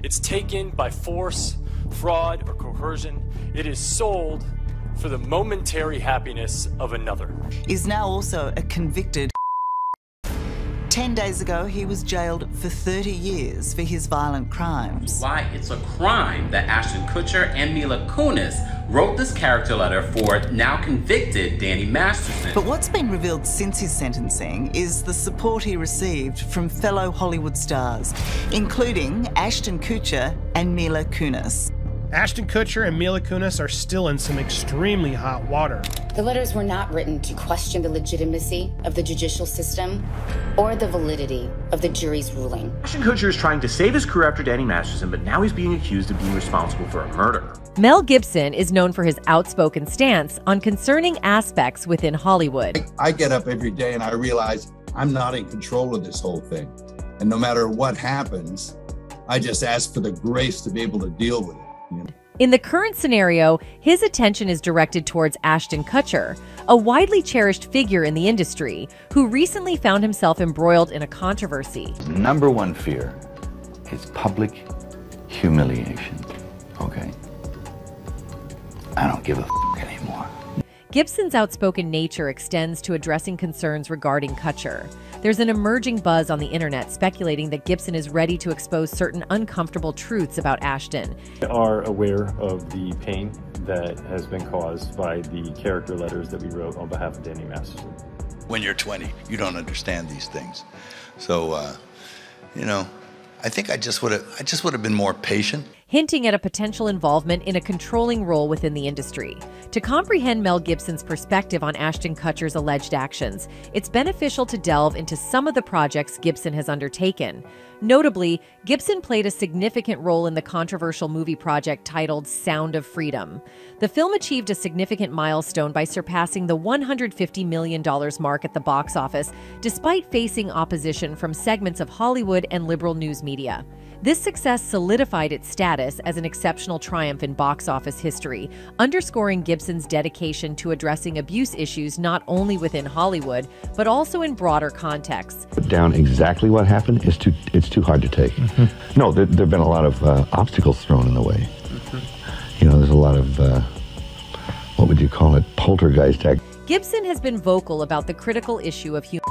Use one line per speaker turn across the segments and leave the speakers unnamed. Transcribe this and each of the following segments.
It's taken by force, fraud, or coercion. It is sold for the momentary happiness of another.
Is now also a convicted. 10 days ago, he was jailed for 30 years for his violent crimes.
Why it's a crime that Ashton Kutcher and Mila Kunis wrote this character letter for now convicted Danny Masterson.
But what's been revealed since his sentencing is the support he received from fellow Hollywood stars, including Ashton Kutcher and Mila Kunis.
Ashton Kutcher and Mila Kunis are still in some extremely hot water.
The letters were not written to question the legitimacy of the judicial system or the validity of the jury's ruling.
Ashton Kutcher is trying to save his career after Danny Masterson, but now he's being accused of being responsible for a murder.
Mel Gibson is known for his outspoken stance on concerning aspects within Hollywood.
I get up every day and I realize I'm not in control of this whole thing. And no matter what happens, I just ask for the grace to be able to deal with it.
In the current scenario, his attention is directed towards Ashton Kutcher, a widely cherished figure in the industry who recently found himself embroiled in a controversy.
Number one fear is public humiliation, okay? I don't give a anymore.
Gibson's outspoken nature extends to addressing concerns regarding Kutcher. There's an emerging buzz on the internet speculating that Gibson is ready to expose certain uncomfortable truths about Ashton.
We are aware of the pain that has been caused by the character letters that we wrote on behalf of Danny Masterson.
When you're 20, you don't understand these things. So, you know, I think I just would have been more patient.
Hinting at a potential involvement in a controlling role within the industry. To comprehend Mel Gibson's perspective on Ashton Kutcher's alleged actions, it's beneficial to delve into some of the projects Gibson has undertaken. Notably, Gibson played a significant role in the controversial movie project titled Sound of Freedom. The film achieved a significant milestone by surpassing the $150 million mark at the box office, despite facing opposition from segments of Hollywood and liberal news media. This success solidified its status as an exceptional triumph in box office history, underscoring Gibson's dedication to addressing abuse issues not only within Hollywood, but also in broader contexts.
Down exactly what happened is it's too hard to take. No, there have been a lot of obstacles thrown in the way. You know, there's a lot of, what would you call it, poltergeist act.
Gibson has been vocal about the critical issue of human,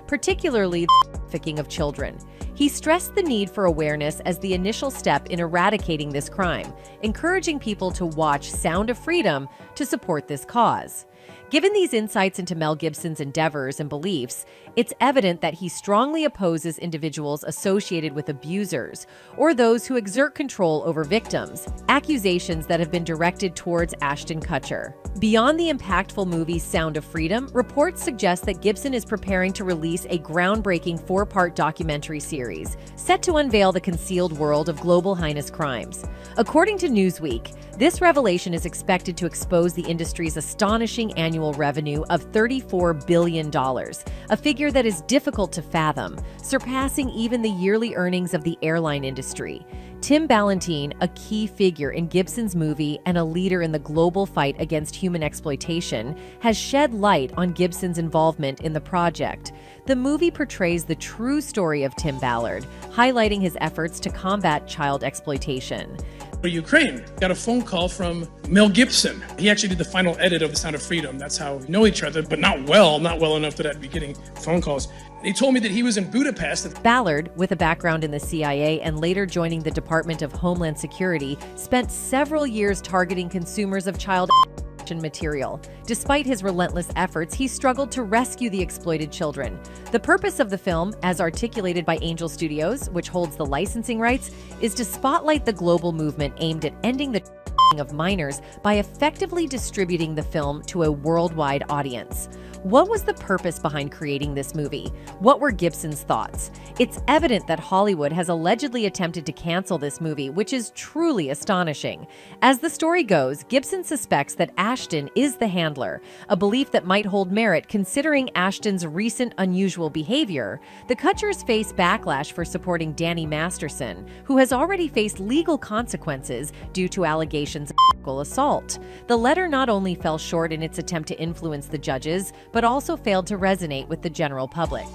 particularly the trafficking of children. He stressed the need for awareness as the initial step in eradicating this crime, encouraging people to watch Sound of Freedom to support this cause. Given these insights into Mel Gibson's endeavors and beliefs, it's evident that he strongly opposes individuals associated with abusers or those who exert control over victims, accusations that have been directed towards Ashton Kutcher. Beyond the impactful movie Sound of Freedom, reports suggest that Gibson is preparing to release a groundbreaking 4-part documentary series set to unveil the concealed world of global heinous crimes. According to Newsweek, this revelation is expected to expose the industry's astonishing annual revenue of $34 billion, a figure that is difficult to fathom, surpassing even the yearly earnings of the airline industry. Tim Ballantine, a key figure in Gibson's movie and a leader in the global fight against human exploitation, has shed light on Gibson's involvement in the project. The movie portrays the true story of Tim Ballard, highlighting his efforts to combat child exploitation.
Ukraine, got a phone call from Mel Gibson. He actually did the final edit of The Sound of Freedom. That's how we know each other, but not well enough that I'd be getting phone calls. He told me that he was in Budapest.
Ballard, with a background in the CIA and later joining the Department of Homeland Security, spent several years targeting consumers of child material. Despite his relentless efforts, he struggled to rescue the exploited children. The purpose of the film, as articulated by Angel Studios, which holds the licensing rights, is to spotlight the global movement aimed at ending the of minors by effectively distributing the film to a worldwide audience. What was the purpose behind creating this movie? What were Gibson's thoughts? It's evident that Hollywood has allegedly attempted to cancel this movie, which is truly astonishing. As the story goes, Gibson suspects that Ashton is the handler, a belief that might hold merit considering Ashton's recent unusual behavior. The Kutchers face backlash for supporting Danny Masterson, who has already faced legal consequences due to allegations of sexual assault. The letter not only fell short in its attempt to influence the judges, but also failed to resonate with the general public.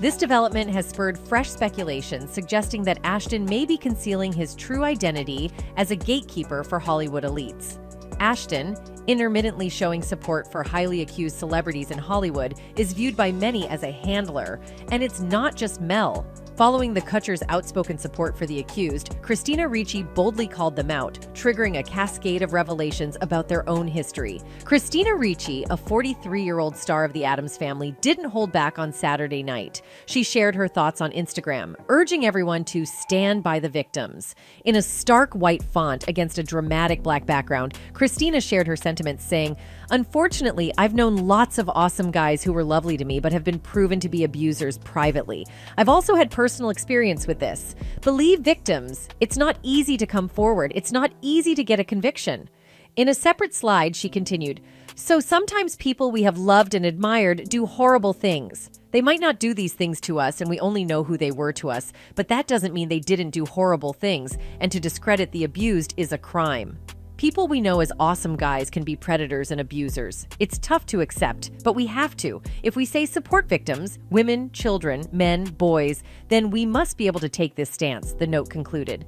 This development has spurred fresh speculation suggesting that Ashton may be concealing his true identity as a gatekeeper for Hollywood elites. Ashton, intermittently showing support for highly accused celebrities in Hollywood, is viewed by many as a handler, and it's not just Mel. Following the Kutchers' outspoken support for the accused, Christina Ricci boldly called them out, triggering a cascade of revelations about their own history. Christina Ricci, a 43-year-old star of the Addams Family, didn't hold back on Saturday night. She shared her thoughts on Instagram, urging everyone to stand by the victims. In a stark white font against a dramatic black background, Christina shared her sentiments, saying, "Unfortunately, I've known lots of awesome guys who were lovely to me but have been proven to be abusers privately. I've also had personal experience with this. Believe victims. It's not easy to come forward. It's not easy to get a conviction." In a separate slide, she continued, "So sometimes people we have loved and admired do horrible things. They might not do these things to us and we only know who they were to us, but that doesn't mean they didn't do horrible things, and to discredit the abused is a crime. People we know as awesome guys can be predators and abusers. It's tough to accept, but we have to. If we say support victims, women, children, men, boys, then we must be able to take this stance," the note concluded.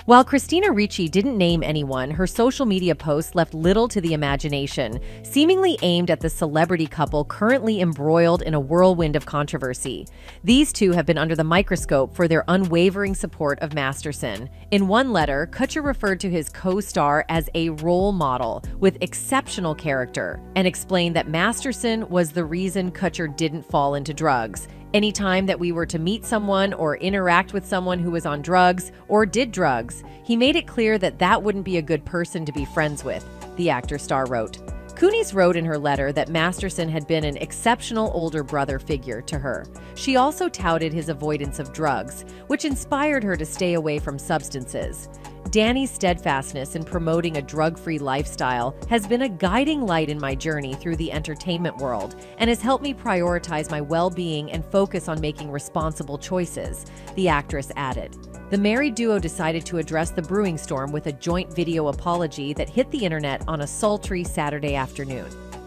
While Christina Ricci didn't name anyone, her social media posts left little to the imagination, seemingly aimed at the celebrity couple currently embroiled in a whirlwind of controversy. These two have been under the microscope for their unwavering support of Masterson. In one letter, Kutcher referred to his co-star as a role model with exceptional character and explained that Masterson was the reason Kutcher didn't fall into drugs. Anytime that we were to meet someone or interact with someone who was on drugs or did drugs, he made it clear that that wouldn't be a good person to be friends with, the actor-star wrote. Kunis wrote in her letter that Masterson had been an exceptional older brother figure to her. She also touted his avoidance of drugs, which inspired her to stay away from substances. Danny's steadfastness in promoting a drug-free lifestyle has been a guiding light in my journey through the entertainment world and has helped me prioritize my well-being and focus on making responsible choices, the actress added. The married duo decided to address the brewing storm with a joint video apology that hit the internet on a sultry Saturday afternoon.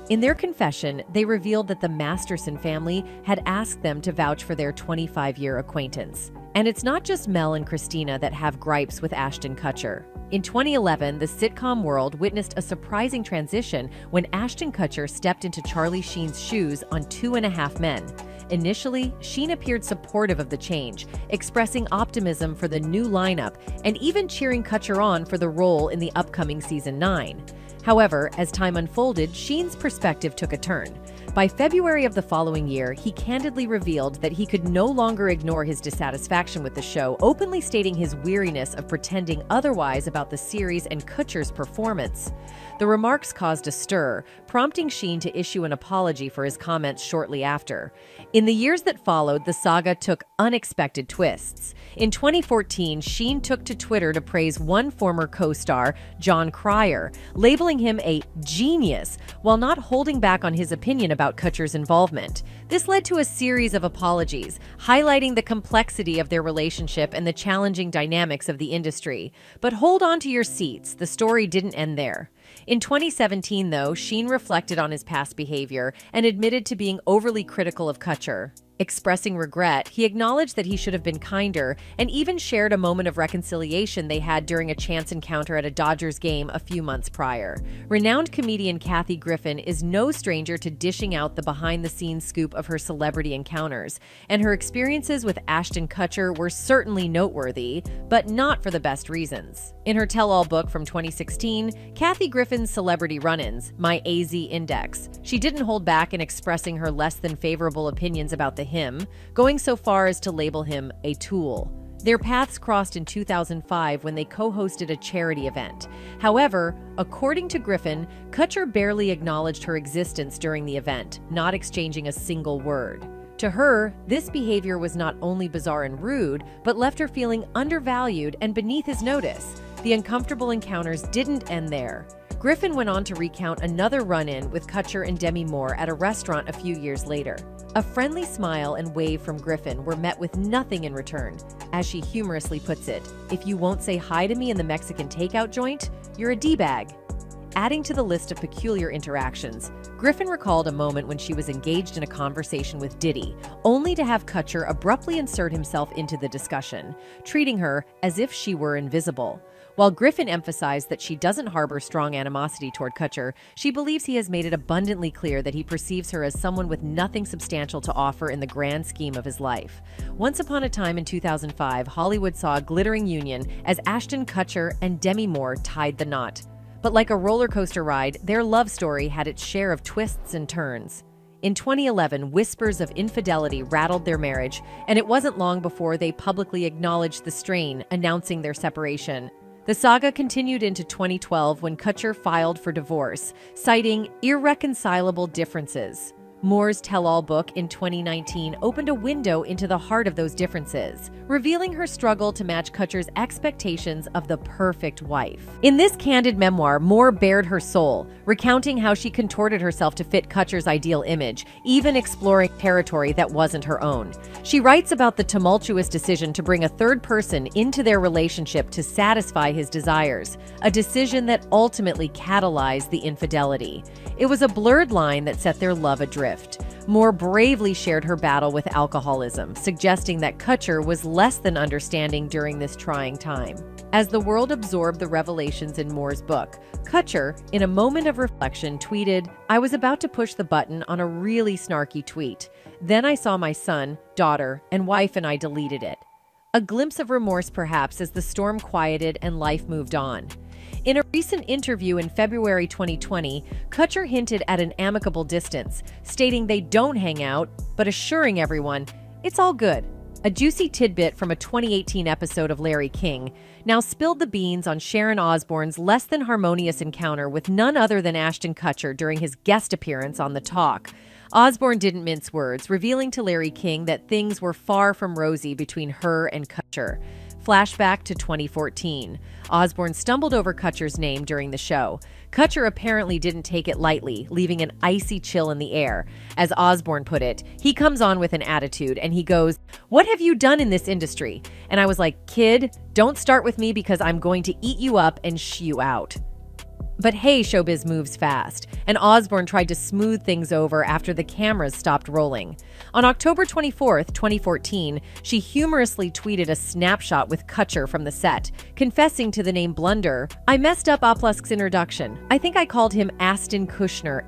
In their confession, they revealed that the Masterson family had asked them to vouch for their 25-year acquaintance. And it's not just Mel and Christina that have gripes with Ashton Kutcher. In 2011, the sitcom world witnessed a surprising transition when Ashton Kutcher stepped into Charlie Sheen's shoes on 2.5 Men. Initially, Sheen appeared supportive of the change, expressing optimism for the new lineup and even cheering Kutcher on for the role in the upcoming season 9. However, as time unfolded, Sheen's perspective took a turn. By February of the following year, he candidly revealed that he could no longer ignore his dissatisfaction with the show, openly stating his weariness of pretending otherwise about the series and Kutcher's performance. The remarks caused a stir, prompting Sheen to issue an apology for his comments shortly after. In the years that followed, the saga took unexpected twists. In 2014, Sheen took to Twitter to praise one former co-star, Jon Cryer, labeling him a genius while not holding back on his opinion about Kutcher's involvement. This led to a series of apologies, highlighting the complexity of their relationship and the challenging dynamics of the industry. But hold on to your seats, the story didn't end there. In 2017, though, Sheen reflected on his past behavior and admitted to being overly critical of Kutcher. Expressing regret, he acknowledged that he should have been kinder and even shared a moment of reconciliation they had during a chance encounter at a Dodgers game a few months prior. Renowned comedian Kathy Griffin is no stranger to dishing out the behind-the-scenes scoop of her celebrity encounters, and her experiences with Ashton Kutcher were certainly noteworthy, but not for the best reasons. In her tell-all book from 2016, Kathy Griffin's Celebrity Run-Ins, My AZ Index, she didn't hold back in expressing her less than favorable opinions about the him, going so far as to label him a tool. Their paths crossed in 2005 when they co-hosted a charity event. However, according to Griffin, Kutcher barely acknowledged her existence during the event, not exchanging a single word. To her, this behavior was not only bizarre and rude, but left her feeling undervalued and beneath his notice. The uncomfortable encounters didn't end there. Griffin went on to recount another run-in with Kutcher and Demi Moore at a restaurant a few years later. A friendly smile and wave from Griffin were met with nothing in return. As she humorously puts it, "If you won't say hi to me in the Mexican takeout joint, you're a D-bag." Adding to the list of peculiar interactions, Griffin recalled a moment when she was engaged in a conversation with Diddy, only to have Kutcher abruptly insert himself into the discussion, treating her as if she were invisible. While Griffin emphasized that she doesn't harbor strong animosity toward Kutcher, she believes he has made it abundantly clear that he perceives her as someone with nothing substantial to offer in the grand scheme of his life. Once upon a time in 2005, Hollywood saw a glittering union as Ashton Kutcher and Demi Moore tied the knot. But like a roller coaster ride, their love story had its share of twists and turns. In 2011, whispers of infidelity rattled their marriage, and it wasn't long before they publicly acknowledged the strain, announcing their separation. The saga continued into 2012 when Kutcher filed for divorce, citing irreconcilable differences. Moore's tell-all book in 2019 opened a window into the heart of those differences, revealing her struggle to match Kutcher's expectations of the perfect wife. In this candid memoir, Moore bared her soul, recounting how she contorted herself to fit Kutcher's ideal image, even exploring territory that wasn't her own. She writes about the tumultuous decision to bring a third person into their relationship to satisfy his desires, a decision that ultimately catalyzed the infidelity. It was a blurred line that set their love adrift. Moore bravely shared her battle with alcoholism, suggesting that Kutcher was less than understanding during this trying time. As the world absorbed the revelations in Moore's book, Kutcher, in a moment of reflection, tweeted, "I was about to push the button on a really snarky tweet. Then I saw my son, daughter, and wife and I deleted it." A glimpse of remorse perhaps as the storm quieted and life moved on. In a recent interview in February 2020, Kutcher hinted at an amicable distance, stating they don't hang out, but assuring everyone, it's all good. A juicy tidbit from a 2018 episode of Larry King now spilled the beans on Sharon Osbourne's less than harmonious encounter with none other than Ashton Kutcher during his guest appearance on The Talk. Osbourne didn't mince words, revealing to Larry King that things were far from rosy between her and Kutcher. Flashback to 2014. Osbourne stumbled over Kutcher's name during the show. Kutcher apparently didn't take it lightly, leaving an icy chill in the air. As Osbourne put it, he comes on with an attitude and he goes, "What have you done in this industry?" And I was like, "Kid, don't start with me because I'm going to eat you up and shh you out." But hey, showbiz moves fast, and Osbourne tried to smooth things over after the cameras stopped rolling. On October 24th, 2014, she humorously tweeted a snapshot with Kutcher from the set, confessing to the name blunder. "I messed up Oplusk's introduction. I think I called him Ashton Kutcher.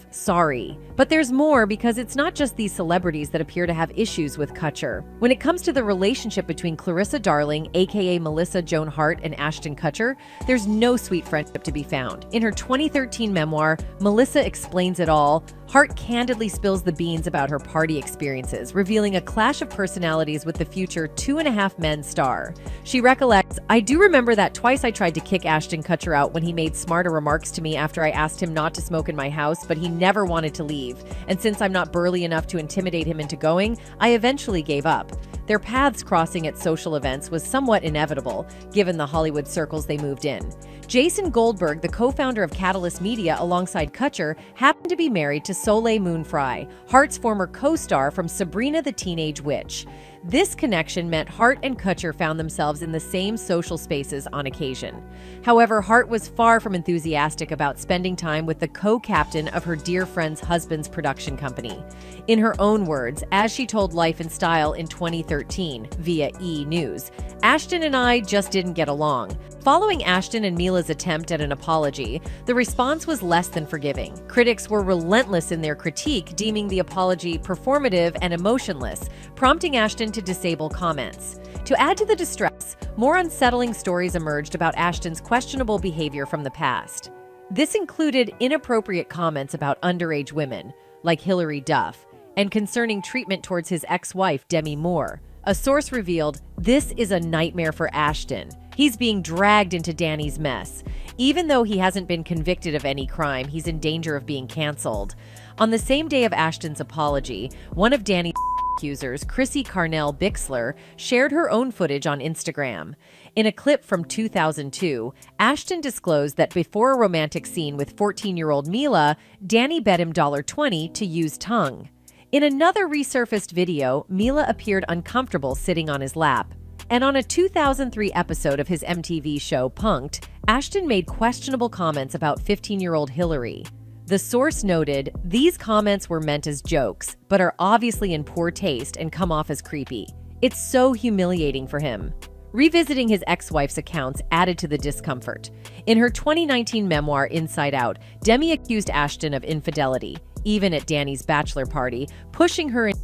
Sorry." But there's more, because it's not just these celebrities that appear to have issues with Kutcher. When it comes to the relationship between Clarissa Darling, aka Melissa Joan Hart, and Ashton Kutcher, there's no sweet friendship to be found. In her 2013 memoir, Melissa explains it all. Hart candidly spills the beans about her party experiences, revealing a clash of personalities with the future 2.5 Men star. She recollects, "I do remember that twice I tried to kick Ashton Kutcher out when he made smarter remarks to me after I asked him not to smoke in my house, but he never wanted to leave. And since I'm not burly enough to intimidate him into going, I eventually gave up." Their paths crossing at social events was somewhat inevitable, given the Hollywood circles they moved in. Jason Goldberg, the co-founder of Catalyst Media alongside Kutcher, happened to be married to Soleil Moon Frye, Hart's former co-star from Sabrina the Teenage Witch. This connection meant Hart and Kutcher found themselves in the same social spaces on occasion. However, Hart was far from enthusiastic about spending time with the co-captain of her dear friend's husband's production company. In her own words, as she told Life and Style in 2013 via E! News, "Ashton and I just didn't get along." Following Ashton and Mila's attempt at an apology, the response was less than forgiving. Critics were relentless in their critique, deeming the apology performative and emotionless, prompting Ashton to disable comments. To add to the distress, more unsettling stories emerged about Ashton's questionable behavior from the past. This included inappropriate comments about underage women, like Hilary Duff, and concerning treatment towards his ex-wife, Demi Moore. A source revealed, "This is a nightmare for Ashton. He's being dragged into Danny's mess. Even though he hasn't been convicted of any crime, he's in danger of being canceled." On the same day of Ashton's apology, one of Danny's accusers, Chrissy Carnell Bixler, shared her own footage on Instagram. In a clip from 2002, Ashton disclosed that before a romantic scene with 14-year-old Mila, Danny bet him $20 to use tongue. In another resurfaced video, Mila appeared uncomfortable sitting on his lap. And on a 2003 episode of his MTV show Punk'd, Ashton made questionable comments about 15-year-old Hilary. The source noted, "These comments were meant as jokes, but are obviously in poor taste and come off as creepy. It's so humiliating for him." Revisiting his ex-wife's accounts added to the discomfort. In her 2019 memoir, Inside Out, Demi accused Ashton of infidelity, even at Danny's bachelor party, pushing her in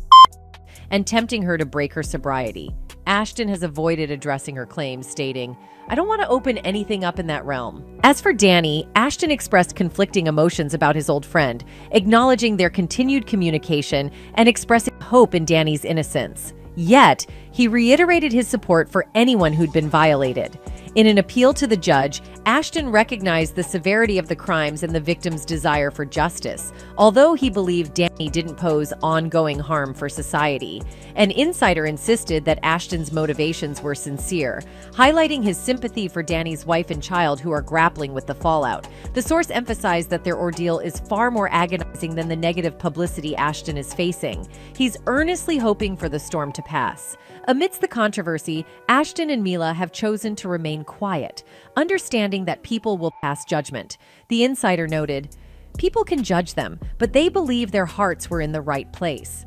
and tempting her to break her sobriety. Ashton has avoided addressing her claims, stating, "I don't want to open anything up in that realm." As for Danny, Ashton expressed conflicting emotions about his old friend, acknowledging their continued communication and expressing hope in Danny's innocence. Yet, he reiterated his support for anyone who'd been violated. In an appeal to the judge, Ashton recognized the severity of the crimes and the victim's desire for justice, although he believed Danny didn't pose ongoing harm for society. An insider insisted that Ashton's motivations were sincere, highlighting his sympathy for Danny's wife and child who are grappling with the fallout. The source emphasized that their ordeal is far more agonizing than the negative publicity Ashton is facing. He's earnestly hoping for the storm to pass. Amidst the controversy, Ashton and Mila have chosen to remain quiet, understanding that people will pass judgment. The insider noted, "People can judge them, but they believe their hearts were in the right place."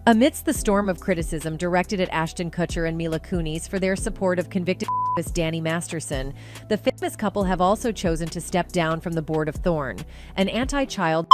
Amidst the storm of criticism directed at Ashton Kutcher and Mila Kunis for their support of convicted Danny Masterson, the famous couple have also chosen to step down from the board of Thorn, an anti-child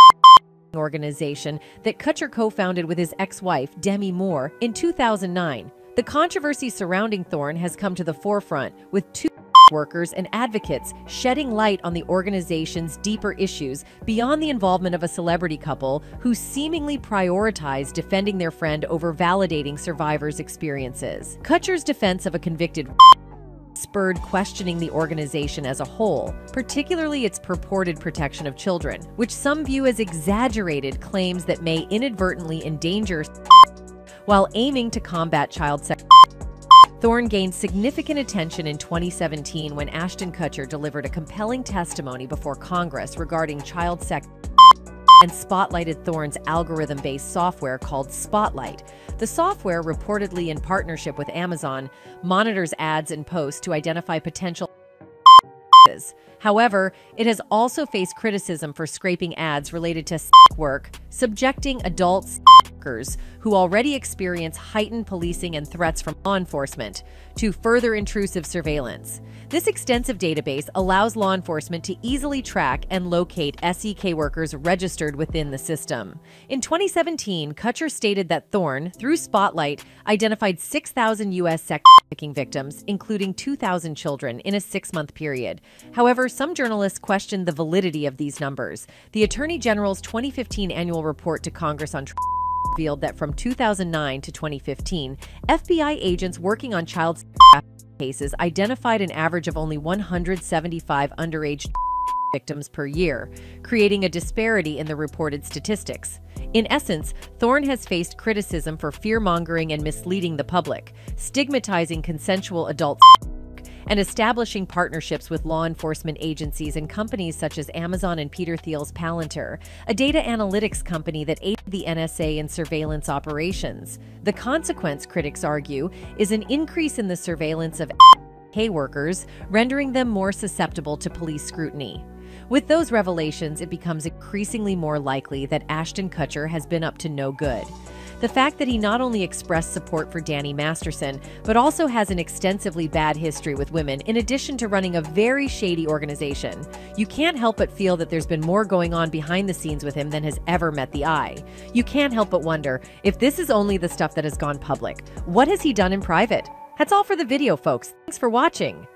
organization that Kutcher co-founded with his ex-wife, Demi Moore, in 2009. The controversy surrounding Thorn has come to the forefront, with two workers and advocates shedding light on the organization's deeper issues beyond the involvement of a celebrity couple who seemingly prioritize defending their friend over validating survivors' experiences. Kutcher's defense of a convicted spurred questioning the organization as a whole, particularly its purported protection of children, which some view as exaggerated claims that may inadvertently endanger while aiming to combat child sex. Thorn gained significant attention in 2017 when Ashton Kutcher delivered a compelling testimony before Congress regarding child sex and spotlighted Thorn's algorithm-based software called Spotlight. The software, reportedly in partnership with Amazon, monitors ads and posts to identify potential. However, it has also faced criticism for scraping ads related to work, subjecting adult workers who already experience heightened policing and threats from law enforcement to further intrusive surveillance. This extensive database allows law enforcement to easily track and locate SEK workers registered within the system. In 2017, Kutcher stated that Thorn, through Spotlight, identified 6,000 U.S. sex trafficking victims, including 2,000 children, in a 6-month period. However, some journalists questioned the validity of these numbers. The Attorney General's 2015 annual report to Congress on revealed that from 2009 to 2015, FBI agents working on child trafficking cases identified an average of only 175 underage victims per year, creating a disparity in the reported statistics. In essence, Thorn has faced criticism for fear-mongering and misleading the public, stigmatizing consensual adult and establishing partnerships with law enforcement agencies and companies such as Amazon and Peter Thiel's Palantir, a data analytics company that aided the NSA in surveillance operations. The consequence, critics argue, is an increase in the surveillance of workers, rendering them more susceptible to police scrutiny. With those revelations, it becomes increasingly more likely that Ashton Kutcher has been up to no good. The fact that he not only expressed support for Danny Masterson, but also has an extensively bad history with women, in addition to running a very shady organization. You can't help but feel that there's been more going on behind the scenes with him than has ever met the eye. You can't help but wonder, if this is only the stuff that has gone public, what has he done in private? That's all for the video, folks. Thanks for watching.